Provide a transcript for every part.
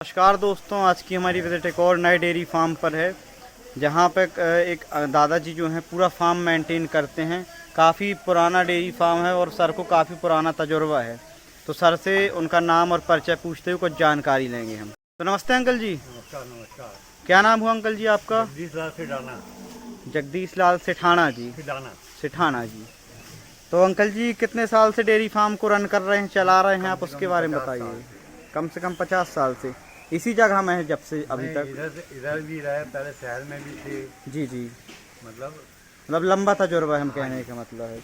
नमस्कार दोस्तों, आज की हमारी विजिट एक और नए डेयरी फार्म पर है जहां पे एक दादाजी जो हैं पूरा फार्म मेंटेन करते हैं। काफ़ी पुराना डेयरी फार्म है और सर को काफ़ी पुराना तजुर्बा है। तो सर से उनका नाम और परिचय पूछते हुए कुछ जानकारी लेंगे हम। तो नमस्ते अंकल जी। नमस्कार नमस्कार। क्या नाम हुआ अंकल जी आपका? जगदीश लाल सिडाना। जगदीश लाल सेठाना जी। सिडाना। सेठाना जी। तो अंकल जी कितने साल से डेयरी फार्म को रन कर रहे हैं, चला रहे हैं, आप उसके बारे में बताइए। कम से कम 50 साल से इसी जगह में है जब से अभी तक? इधर भी रहे, पहले शहर में भी थे। जी जी। मतलब लंबा तजुर्बा है, हम कहने का मतलब है।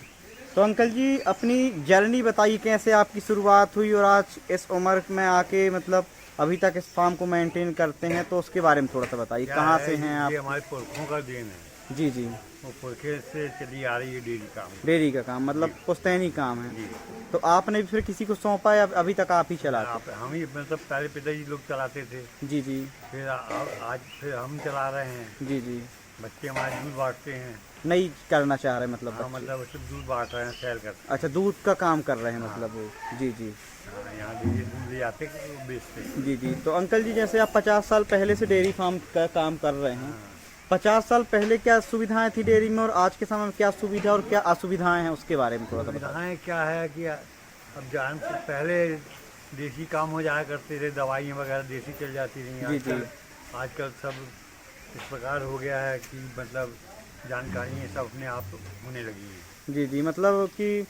तो अंकल जी अपनी जर्नी बताइए, कैसे आपकी शुरुआत हुई और आज इस उम्र में आके मतलब अभी तक इस फार्म को मेंटेन करते हैं, तो उसके बारे में थोड़ा सा बताइए। कहाँ से हैं आप? ये हमारे पुरखों का देन है। जी जी। वो पुरखे से चली आ रही है डेयरी काम। डेयरी का काम मतलब पुश्तैनी काम है। जी। तो आपने फिर किसी को सौंपा या अभी तक आप ही चलाते? हम ही मतलब पहले पिताजी लोग चलाते थे। जी जी। फिर आज फिर हम चला रहे हैं। जी जी। बच्चे हमारे दूध बांटते हैं। नहीं करना चाह रहे मतलब हाँ, बच्चे? मतलब सिर्फ दूध बांट रहे हैं, सेल करते हैं। अच्छा, दूध का काम कर रहे हैं मतलब वो। जी जी। हाँ, यहाँ डेयरी दूध ले आते हैं, वो बेचते हैं। जी जी। तो अंकल जी जैसे आप 50 साल पहले से डेयरी फार्म का काम कर रहे हैं, 50 साल पहले क्या सुविधाएं थी डेयरी में और आज के समय में क्या सुविधा और क्या असुविधाएं हैं, उसके बारे में थोड़ा सा बताएं। सुविधाएं क्या है कि अब जान से पहले देसी काम हो जाया करते थे, दवाइयाँ वगैरह देसी चल जाती थी। जी जी। आजकल सब इस प्रकार हो गया है कि मतलब जानकारी ये सब अपने आप होने लगी है। जी जी। मतलब कि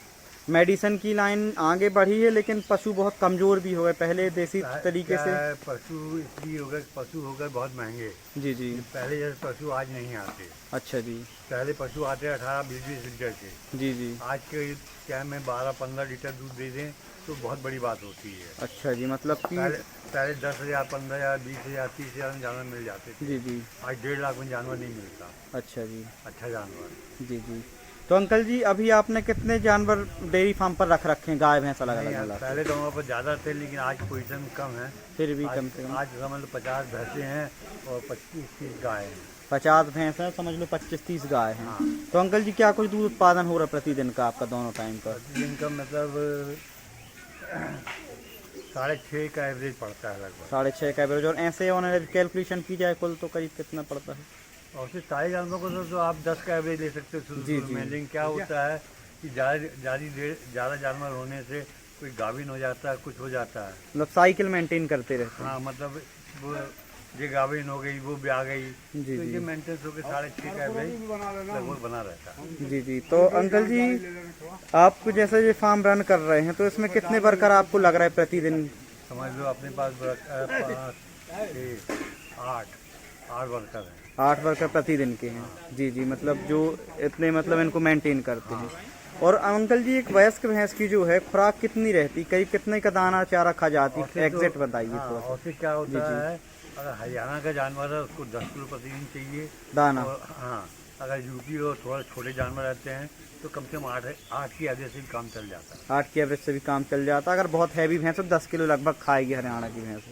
मेडिसिन की लाइन आगे बढ़ी है, लेकिन पशु बहुत कमज़ोर भी हो गए पहले देसी तरीके से। पशु इसलिए हो गए, पशु हो गए बहुत महंगे। जी जी। पहले जैसे पशु आज नहीं आते। अच्छा जी। पहले पशु आते 18-20 लीटर के। जी जी। आज के टाइम में 12-15 लीटर दूध दे दें तो बहुत बड़ी बात होती है। अच्छा जी। मतलब कि पहले 10,000, 15,000, 20,000, 30,000 में जानवर मिल जाते थे। जी जी। आज 1.5 लाख में जानवर नहीं मिलता। अच्छा जी। अच्छा जानवर। जी जी। तो अंकल जी अभी आपने कितने जानवर डेयरी फार्म पर रख रखे हैं, गाय भैंस अलग अलग मिला? पहले तो वहाँ पर ज़्यादा थे, लेकिन आज पोजीशन कम है। फिर भी आज कम से कम आज समझ लो 50 भैंसें हैं और 25-30 गाय हैं। 50 भैंस हैं, समझ लो 25-30 गाय हैं। हाँ। तो अंकल जी क्या कुछ दूध उत्पादन हो रहा है प्रतिदिन का आपका दोनों टाइम का? प्रतिदिन का मतलब 6.5 का एवरेज पड़ता है लगभग। 6.5 का एवरेज। और ऐसे ऑन कैलकुलेशन की जाए कुल तो करीब कितना पड़ता है? और फिर सारे जानवरों को तो आप 10 का एवरेज ले सकते हो शुरू जी, शुरू में। जी। लेकिन क्या होता है कि ज़्यादा जानवर होने से कोई गाभिन हो जाता है, कुछ हो जाता है। मतलब साइकिल मेंटेन करते रहते हैं। हाँ, मतलब वो ये गाभिन हो गई, वो भी आ गई, जी तो जी। ये मेंटेनेंस होकर 6.5 का एवरेज लगभग बना रहता है। जी जी। तो अंकल जी आप जैसे ये फार्म रन कर रहे हैं, तो इसमें कितने वर्कर आपको लग रहा है प्रतिदिन? समझ लो अपने पास 8 वर्कर हैं। 8 वर्कर प्रतिदिन के हैं। जी जी। मतलब जो इतने मतलब इनको मेंटेन करते हैं। और अंकल जी एक वयस्क भैंस की जो है खुराक कितनी रहती, करीब कितने का दाना चारा खा जाती है, एग्जैक्ट बताइए थोड़ा सा। और फिर क्या होता है, अगर हरियाणा का जानवर है उसको 10 किलो प्रतिदिन चाहिए दाना। और हाँ, अगर यूपी और थोड़ा छोटे जानवर रहते हैं तो कम से कम 8 की एवरेज से भी काम चल जाता है। 8 की एवरेज से भी काम चल जाता है। अगर बहुत हैवी भैंस हो 10 किलो लगभग खाएगी हरियाणा की भैंस,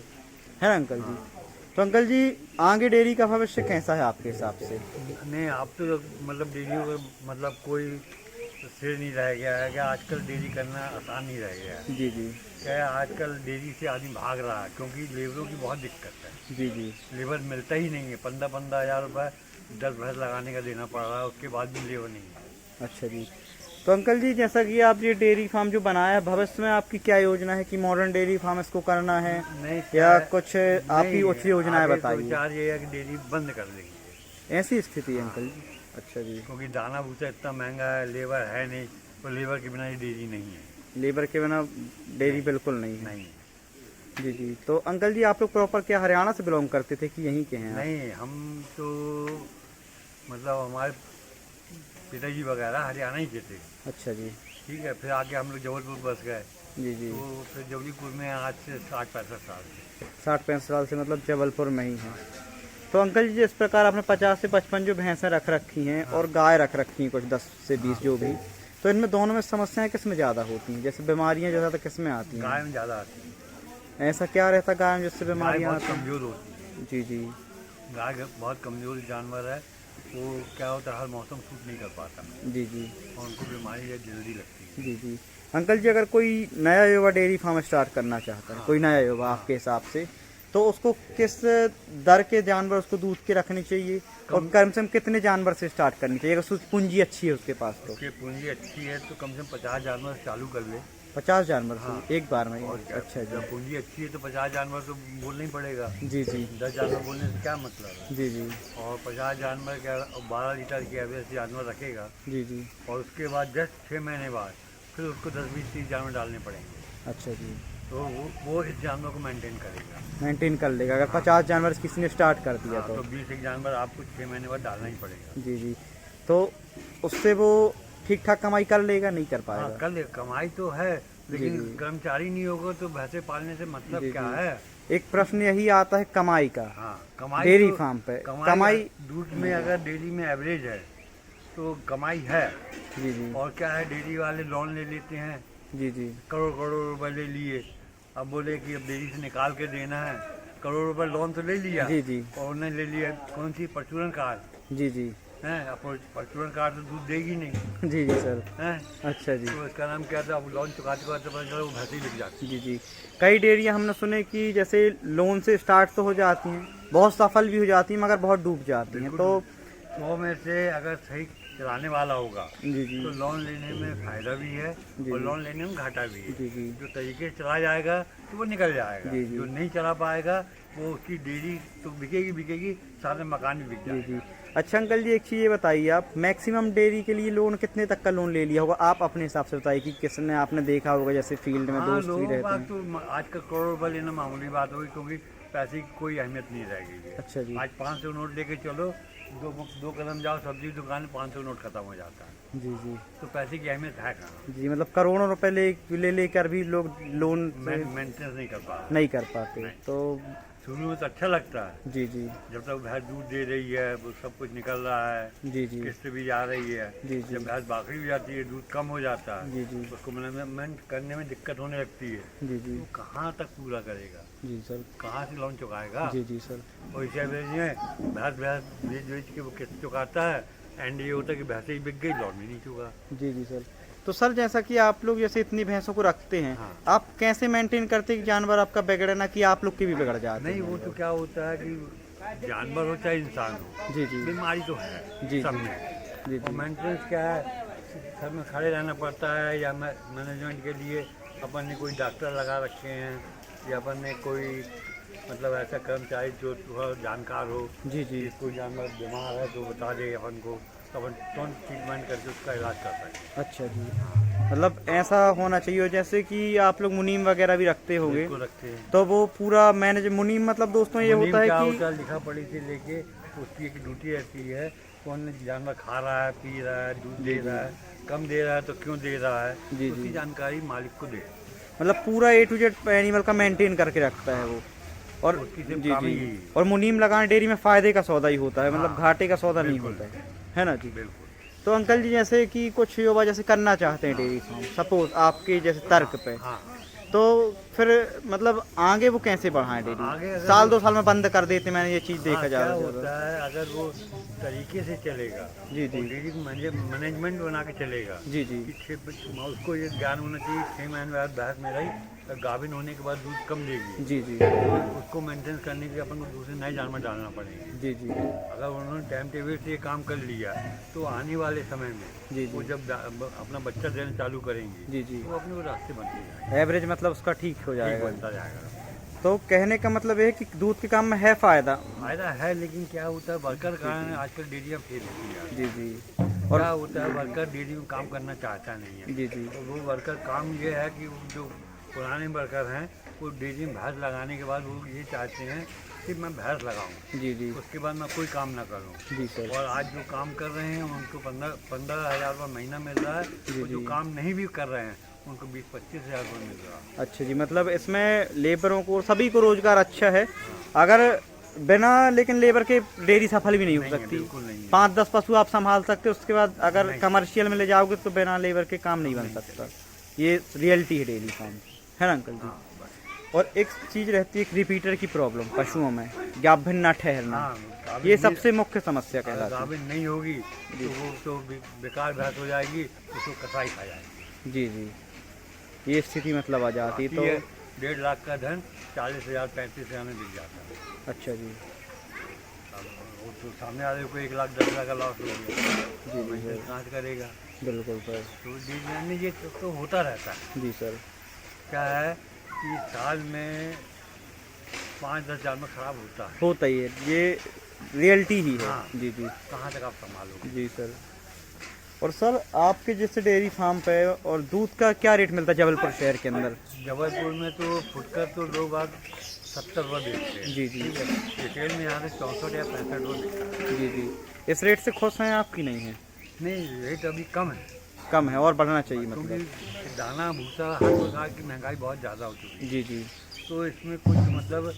है ना अंकल जी? तो अंकल जी आगे डेयरी का भविष्य कैसा है आपके हिसाब से? नहीं, अब तो मतलब डेयरी का मतलब कोई सिर नहीं रह गया है। क्या आजकल डेयरी करना आसान नहीं रह गया है। जी जी। क्या है, आजकल डेयरी से आदमी भाग रहा है क्योंकि लेबरों की बहुत दिक्कत है। जी जी। लेबर मिलता ही नहीं है। 15-15 हज़ार रुपये 10 भैंस लगाने का देना पड़ रहा है, उसके बाद भी लेबर नहीं है। अच्छा जी। तो अंकल जी जैसा कि आप ये डेयरी फार्म जो बनाया है, भविष्य में आपकी क्या योजना है कि मॉडर्न डेयरी फार्म इसको करना है नहीं, या कुछ आपकी उच्च योजनाएं आगे तो बताइए? विचार ये है कि डेयरी बंद कर देंगे। ऐसी स्थिति है अंकल जी? अच्छा जी। क्योंकि दाना भूसा इतना महंगा है, लेबर है नहीं, तो लेबर के बिना ये डेयरी नहीं है। लेबर के बिना डेयरी बिल्कुल नहीं है। नहीं जी जी। तो अंकल जी आप लोग प्रॉपर क्या हरियाणा से बिलोंग करते थे कि यहीं के हैं आप? नहीं, हम तो मतलब हमारे पिताजी वगैरह हरियाणा ही के थे। अच्छा जी। ठीक है, फिर आके हम लोग जबलपुर बस गए। जी जी। तो फिर जबलपुर में आज से 60-65 साल से। 60-65 साल से मतलब जबलपुर में ही हैं। तो अंकल जी जिस प्रकार आपने 50 से 55 जो भैंसें रख रखी हैं और गाय रख रखी हैं कुछ 10 से 20 जो भी, तो इनमें दोनों में समस्याएं किस में ज़्यादा होती हैं? जैसे बीमारियां ज़्यादा किस में आती हैं? गाय में ज़्यादा आती है। ऐसा क्या रहता है गाय में जिससे गाय बीमारियां बहुत आती हैं? कमज़ोर होती है। जी जी। गाय बहुत कमज़ोर जानवर है। वो क्या होता है, हर मौसम सूट नहीं कर पाता जी जी। और उनको बीमारी जल्दी लगती है। जी जी। अंकल जी अगर कोई नया युवा डेयरी फार्म स्टार्ट करना चाहता है, कोई नया युवा आपके हिसाब से, तो उसको किस दर के जानवर उसको दूध के रखने चाहिए और कम से कम कितने जानवर से स्टार्ट करनी चाहिए अगर उसकी पूंजी अच्छी है उसके पास? तो उसकी पूंजी अच्छी है तो कम से कम 50 जानवर चालू कर ले। 50 जानवर से हाँ। एक बार में? और क्या? अच्छा जी। जब पूंजी अच्छी है तो 50 जानवर तो बोलना ही पड़ेगा। जी जी 10 जानवर बोलने से क्या मतलब है। जी जी और 50 जानवर क्या 12 लीटर की एवरेज जानवर रखेगा। जी जी। और उसके बाद जस्ट 6 महीने बाद फिर उसको 10-20-30 जानवर डालने पड़ेंगे। अच्छा जी। तो वो इस जानवर को मेंटेन करेगा। मेंटेन कर लेगा अगर 50 जानवर किसी ने स्टार्ट कर दिया तो 20 एक जानवर आपको 6 महीने बाद डालना ही पड़ेगा। जी जी। तो उससे वो ठीक ठाक कमाई कर लेगा नहीं कर हाँ पाएगा? कर ले, कमाई तो है लेकिन जी। कर्मचारी नहीं होगा तो भैंसे पालने से मतलब जी, क्या जी। है। एक प्रश्न यही आता है कमाई का। हाँ कमाई डेयरी तो, फार्म पे कमाई दूध में अगर डेयरी में एवरेज है तो कमाई है। जी जी और क्या है, डेयरी वाले लोन ले लेते हैं, जी जी करोड़ करोड़ रुपए ले लिए। अब बोले कि अब डेयरी से निकाल के देना है, करोड़ रुपए लोन तो ले लिया। जी जी और उन्होंने ले लिया कौन सी परचूरन कार जी जी है। अब परचूरन कार तो दूध देगी नहीं जी जी सर। है। अच्छा जी। तो इसका नाम क्या था, अब लोन चुकाते चुकाते पता चला वो भैंसी लिख जाती। जी जी। कई डेयरियां हमने सुने कि जैसे लोन से स्टार्ट तो हो जाती हैं, बहुत सफल भी हो जाती हैं मगर बहुत डूब जाती हैं। तो 100 में से अगर सही चलाने वाला होगा जी जी तो लोन लेने में फायदा भी है जी, और जी। लोन लेने में घाटा भी है। जी जी जो तरीके से चला जाएगा तो वो निकल जाएगा। जी, जी। जो नहीं चला पाएगा वो उसकी डेयरी तो बिकेगी साथ में मकान भी बिक जी जाएगा। जी। अच्छा अंकल जी एक चीज़ ये बताइए, आप मैक्सिमम डेयरी के लिए लोन कितने तक का लोन ले लिया होगा? आप अपने हिसाब से बताइए कि किसने आपने देखा होगा, जैसे फील्ड में हाँ दोस्त भी लोगों रहते का हैं। तो आजकल करोड़ रुपये लेना मामूली बात होगी क्योंकि पैसे की कोई अहमियत नहीं रह गई है। अच्छा जी। आज 500 नोट लेके चलो, दो कदम जाओ सब्जी की दुकान में 500 नोट खत्म हो जाता है। जी जी तो पैसे की अहमियत है कहाँ। जी। मतलब करोड़ों रुपए लेकर भी लोग लोन से मेंटेनेंस नहीं कर पा रहे। नहीं कर पाते। तो शुरू में तो अच्छा लगता है जी जी जब तक भैंस दूध दे रही है, वो सब कुछ निकल रहा है, जी जी किस्त भी जा रही है। जी जी जब भैंस बाकरी हो जाती है, दूध कम हो जाता है, जी जी उसको मैनेजमेंट करने में दिक्कत होने लगती है। जी जी तो कहाँ तक पूरा करेगा, जी सर। कहाँ से लोन चुकाएगा। जी जी सर। और इस एवरेज में भैंस बेच के वो किस्त चुकाता है। एंड ये होता है कि भैंसें ही बिक गई, लोन भी नहीं चुका। जी जी सर। तो सर जैसा कि आप लोग जैसे इतनी भैंसों को रखते हैं, हाँ। आप कैसे मेंटेन करते हैं कि जानवर आपका बिगड़े ना, कि आप लोग के भी बिगड़ जाते नहीं हैं? वो तो क्या होता है कि जानवर हो चाहे इंसान हो, जी जी बीमारी तो है जी सब जी में। जी और जी मेंटेनेंस क्या है, घर में खड़े रहना पड़ता है या मैनेजमेंट के लिए अपन ने कोई डॉक्टर लगा रखे हैं या अपन ने कोई मतलब ऐसा कर्मचारी जो थोड़ा जानकार हो जी जी कि कोई जानवर बीमार है तो बता दे अपन को, तो अपन तुरंत ट्रीटमेंट करके उसका इलाज कर सकते अच्छा जी। मतलब ऐसा होना चाहिए जैसे कि आप लोग मुनीम वगैरह भी रखते हैं। होंगे, उसको रखते हैं। तो वो पूरा मैनेज मुनीम मतलब दोस्तों ये मुनीम होता क्या है कि होता है, लिखा पढ़ी से लेके उसकी एक ड्यूटी रहती है, कौन जानवर खा रहा है, पी रहा है, दूध दे रहा है, कम दे रहा है तो क्यों दे रहा है, जी, उसकी जी। जानकारी मालिक को दे। मतलब पूरा A to Z एनिमल का मेंटेन करके रखता है वो। और उसकी सिर्फ जी काम ही जी। यही है। और मुनीम लगाना डेयरी में फायदे का सौदा ही होता है, मतलब हाँ, घाटे का सौदा नहीं बिल्कुल। होता है ना जी? बिल्कुल। तो अंकल जी जैसे कि कुछ युवा जैसे करना चाहते हैं डेयरी फार्म, सपोज आपके जैसे तर्क पे, हाँ तो फिर मतलब आगे वो कैसे बढ़ाएं आगे डेयरी? अगर साल 2 साल में बंद कर देते, मैंने ये चीज़ देखा हाँ, जा क्या रहा है होता ज़्यादा। है अगर वो तरीके से चलेगा, जी जी डेयरी को मैनेजमेंट बना के चलेगा जी जी कि उसको ये ज्ञान होना चाहिए 6 महीने बाद भैंस में रही तो गाभिन होने के बाद दूध कम देगी। जी जी उसको मेंटेन करने के लिए अपन को दूसरे नए जानवर डालना पड़ेंगे। जी जी अगर उन्होंने टाइम टेबल से ये काम कर लिया तो आने वाले समय में जी वो जी जब अपना बच्चा देना चालू करेंगे जी जी। तो वो अपने वो रास्ते बनते जाएंगे, एवरेज मतलब उसका ठीक हो ठीक जाएगा। बनता जाएगा। तो कहने का मतलब ये है कि दूध के काम में है फायदा। फायदा है लेकिन क्या होता है वर्कर कारण आजकल डेयरियाँ फेल होती है। जी जी। और और क्या होता है वर्कर डेयरी में काम करना चाहता नहीं है। जी जी तो वो वर्कर काम ये है कि जो पुराने वर्कर हैं वो डेयरी में भैंस लगाने के बाद वो ये चाहते हैं कि मैं भैंस लगाऊं, जी जी उसके बाद मैं कोई काम ना करूं। जी सर। और आज जो काम कर रहे हैं उनको 15,000 रुपये महीना मिल रहा है। जी, और जो जी। काम नहीं भी कर रहे हैं उनको 20-25 हज़ार रुपये मिल रहा है। अच्छा जी। मतलब इसमें लेबरों को सभी को रोजगार अच्छा है। अगर बिना लेकिन लेबर के डेयरी सफल भी नहीं हो नहीं है, सकती। बिल्कुल नहीं है। 5-10 पशु आप संभाल सकते हो, उसके बाद अगर नहीं। कमर्शियल में ले जाओगे तो बिना लेबर के काम नहीं बन नहीं सकता। ये रियलिटी है डेयरी फार्म, है ना अंकल जी? हाँ, बस। और एक चीज रहती है रिपीटर की प्रॉब्लम पशुओं में, गाभिन न ठहरना। हाँ, गाभिन ये नहीं- सबसे मुख्य समस्या अगर कहलाती गाभिन नहीं होगी तो वो तो बेकार भैंस हो जाएगी, उसको कसाई खा जाएगी। है। जी जी। ये स्थिति मतलब आ जाती है। बाकी तो है 1.5 लाख का धन 40,000 35,000 में बिक जाता है। अच्छा जी। अब वो तो सामने वाले को 1,10,000 का लॉस हो गया, जी वही जी तो कहाँ से करेगा। बिल्कुल सर। तो डिजाइन ये तो होता रहता है। जी सर। क्या है कि साल में 5-10 हज़ार में ख़राब होता है। होता ही है, ये रियलिटी ही है। हाँ। जी जी कहाँ तक आप संभालोगे। जी सर। और सर आपके जैसे डेयरी फार्म पे और दूध का क्या रेट मिलता है जबलपुर शहर के अंदर? जबलपुर में तो फुटकर तो लोग आज 70 रुपये बेचते हैं। जी जी ठीक है, रिटेल में यहाँ से 64 या 65 रुपये बिकता है। जी जी। इस रेट से खुश हैं आपकी नहीं है? नहीं, रेट अभी कम है कम है और बढ़ना चाहिए क्योंकि मतलब। दाना भूसा हर प्रकार की महंगाई बहुत ज़्यादा हो चुकी है। जी जी तो इसमें कुछ मतलब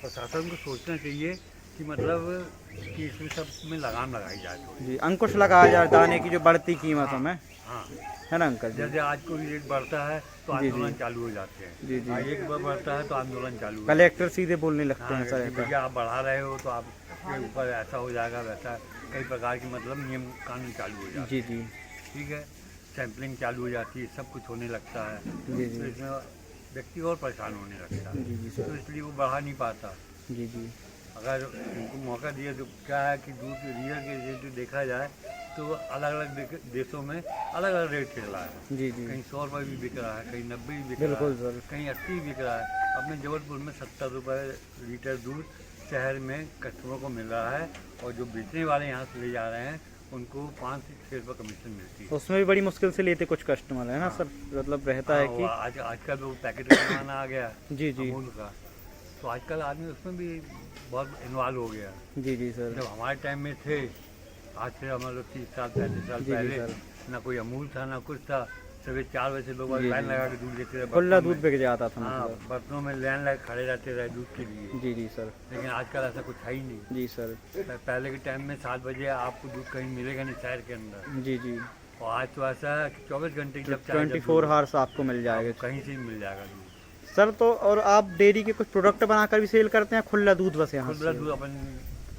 प्रशासन को सोचना चाहिए कि मतलब कि इसमें सब में लगाम लगाई जाए तो। जी, अंकुश लगाया जाए दाने की जो बढ़ती कीमतों में, हाँ, है ना अंकल जी? जैसे आज कोई रेट बढ़ता है तो जी, जी। आंदोलन चालू हो जाते हैं। जी, जी। हाँ, एक बार बढ़ता है तो आंदोलन चालू हो कलेक्टर सीधे बोलने लगते हाँ, हैं सर कि ऐसा। भैया आप बढ़ा रहे हो तो आपके ऊपर ऐसा हो जाएगा वैसा, कई प्रकार की मतलब नियम कानून चालू हो जाते जी जी हैं। ठीक है, सैंपलिंग चालू हो जाती है, सब कुछ होने लगता है। जी तो जी इसमें व्यक्ति और परेशान होने लगता है, जी जी तो सर। इसलिए वो बढ़ा नहीं पाता। जी जी अगर उनको मौका दिए तो क्या है कि दूध रियल के रेट देखा जाए तो अलग अलग देशों में अलग अलग रेट चल रहा है। जी जी कहीं 100 रुपये भी बिक रहा है, कहीं 90 भी बिक रहा बिल्कुल है, सर। कहीं 80 बिक रहा है। अपने जबलपुर में 70 रुपये लीटर दूध शहर में कस्टमर को मिल रहा है, और जो बेचने वाले यहाँ से ले जा रहे हैं उनको 5 से 6 रुपये कमीशन मिलती है। उसमें भी बड़ी मुश्किल से लेते कुछ कस्टमर है ना सर, मतलब रहता है हाँ, कि वो आजकल तो पैकेट का ज़माना आ गया जी जी अमूल का, तो आजकल आदमी उसमें भी बहुत इन्वॉल्व हो गया। जी जी सर। जब हमारे टाइम में थे, आज से हम लोग 30 साल 35 साल जी, जी, पहले, सर। ना कोई अमूल था ना कुछ था। सवेरे 4 बजे से लोग जी, लाइन जी। लगा के दूध लेते थे खुला बर्तनों दूध में। बिक जाता था हाँ, मतलब। बर्तनों में लाइन लगा के खड़े रहते रहे दूध के लिए। जी जी सर। लेकिन आजकल ऐसा कुछ है ही नहीं। जी सर। पहले के टाइम में 7 बजे आपको दूध कहीं मिलेगा नहीं शहर के अंदर, जी जी और आज तो ऐसा है कि 24 घंटे जब चाहे जब 24 दूध हार्स आपको मिल जाएगा कहीं से भी मिल जाएगा दूध। सर। तो और आप डेयरी के कुछ प्रोडक्ट बनाकर भी सेल करते हैं, खुला दूध बस यहाँ खुला से? दूध अपन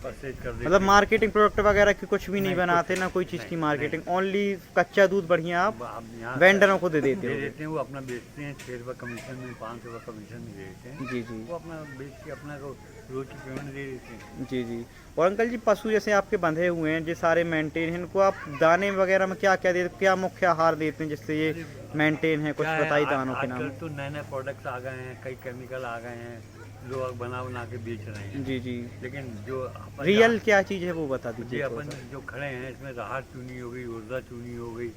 परचेज कर देते मतलब हैं। मार्केटिंग प्रोडक्ट वगैरह की कुछ भी नहीं नहीं, बनाते कुछ ना कोई चीज़ नहीं, की नहीं। मार्केटिंग, ओनली कच्चा दूध बढ़िया आप अब यहाँ वेंडरों को दे दे देते हो? देते हैं, वो अपना बेचते हैं 6 रुपये कमीशन में, 5 रुपये कमीशन में दे देते हैं। जी जी वो अपना बेच के अपना को रोज की पेमेंट दे देते हैं। जी जी। और अंकल जी पशु जैसे आपके बंधे हुए हैं, जो सारे मेंटेन हैं, इनको आप दाने वगैरह में क्या क्या देते, क्या मुख्य आहार देते हैं जिससे ये मेंटेन है? कुछ क्या है, बताइए दानों के आजकल नाम। तो नए नए प्रोडक्ट्स आ गए हैं, कई केमिकल आ गए हैं, लोग बना बना के बेच रहे हैं। जी जी। लेकिन जो अपन रियल क्या चीज़ है वो बता जी दीजिए थोड़ा अपन सा। जो खड़े हैं इसमें राहत चूनी हो गई, उर्दा चूनी हो गई,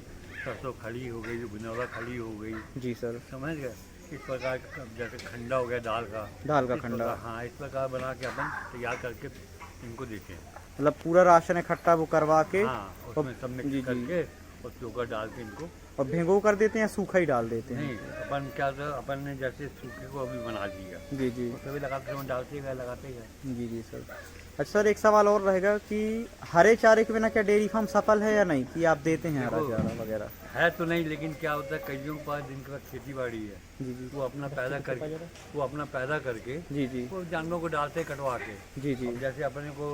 सरसों खड़ी हो गई, गुनौरा खड़ी हो गई, जी सर। समझ गए। इस प्रकार का जैसे खंडा हो गया दाल का, दाल का इस खंडा। प्रकार- हाँ, इस प्रकार बना के अपन तैयार करके इनको देते हैं। मतलब पूरा राशन इकट्ठा वो करवा के हाँ, उसमें सब जी, मिक्स जी। करके और चोकर डाल के इनको। और भिगो कर देते हैं या सूखा ही डाल देते हैं? नहीं, अपन क्या था, अपन ने जैसे सूखे को अभी बना दिया, जी जी उसमें भी लगाते गए, डालते गए, लगाते गए। जी जी सर। अच्छा सर, एक सवाल और रहेगा कि हरे चारे के बिना क्या डेयरी फार्म सफल है या नहीं, कि आप देते हैं हरा देखो, चारा वगैरह? है तो नहीं, लेकिन क्या होता है कईयों के पास जिनके पास खेती बाड़ी है, जी जी वो अपना पैदा करके जी जी वो जानवरों को डालते हैं कटवा के। जी जी। अब जैसे अपने को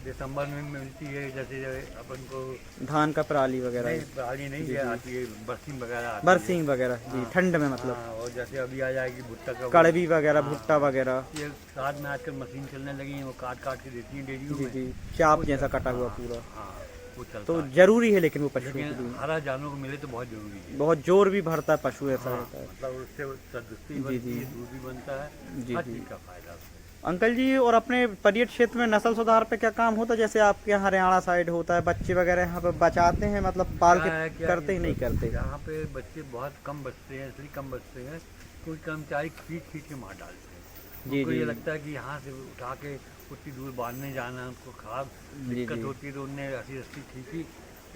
दिसंबर में मिलती है, जैसे अपन को धान का पराली वगैरह? नहीं, पराली नहीं जी, है, जी। आती है बरसिंग वगैरह आती है। बरसीम वगैरह जी, हाँ। ठंड में मतलब। हाँ, और जैसे अभी आ जाएगी भुट्टा का कड़वी वगैरह, हाँ। भुट्टा वगैरह। ये साथ में आजकल मशीन चलने लगी है, वो काट काट के देती हैं डेयरियों जी में। जी, चाप वो जैसा चल- कटा हुआ हाँ, पूरा। हाँ, वो चलता तो है। जरूरी है लेकिन वो पशुओं के लेकिन लिए हरा जानवर को मिले तो बहुत जरूरी है। बहुत जोर भी भरता है पशु, ऐसा हाँ, रहता है। मतलब उससे तंदुरुस्ती जी, बनती जी। है, दूध भी बनता है, जी, हर जी। चीज़ का फायदा उससे। अंकल जी, और अपने पर्यटन क्षेत्र में नस्ल सुधार पे क्या काम होता है? जैसे आपके यहाँ हरियाणा साइड होता है, बच्चे वगैरह यहाँ पे बचाते हैं, मतलब पाल क्या है, के क्या करते ही नहीं करते? यहाँ पे बच्चे बहुत कम बचते हैं, इसलिए कम बचते हैं कोई कर्मचारी खींच खींच के मार डालते हैं। जी, उनको ये जी। लगता है कि यहाँ से उठा के उतनी दूर बांधने जाना है, उनको खराब जी, दिक्कत जी। होती है, तो उनने रस्सी रस्सी खींची,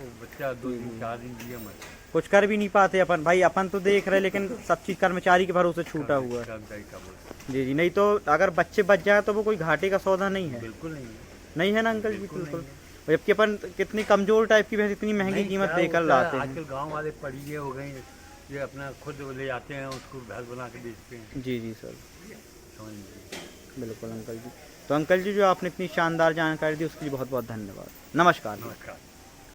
वो बच्चा 2 दिन 4 दिन जिया मत। कुछ कर भी नहीं पाते अपन भाई, अपन तो देख रहे लेकिन सब चीज कर्मचारी के भरोसे छूटा हुआ है। कर्मचारी का बोलते जी जी। नहीं तो अगर बच्चे बच जाए तो वो कोई घाटे का सौदा नहीं है। बिल्कुल नहीं है। नहीं है ना अंकल जी? बिल्कुल बिल्कुल। नहीं जबकि अपन कितनी कमजोर टाइप की भैंस इतनी महंगी नहीं, कीमत क्या देकर होता है, लाते हैं। आजकल गांव वाले पड़िए हो गए, ये अपना खुद ले जाते हैं, उसको भैंस बना के बेचते हैं, जी जी सर, समझ लीजिए। बिल्कुल अंकल जी। तो अंकल जी, जो आपने इतनी शानदार जानकारी दी उसके लिए बहुत बहुत धन्यवाद। नमस्कार। नमस्कार।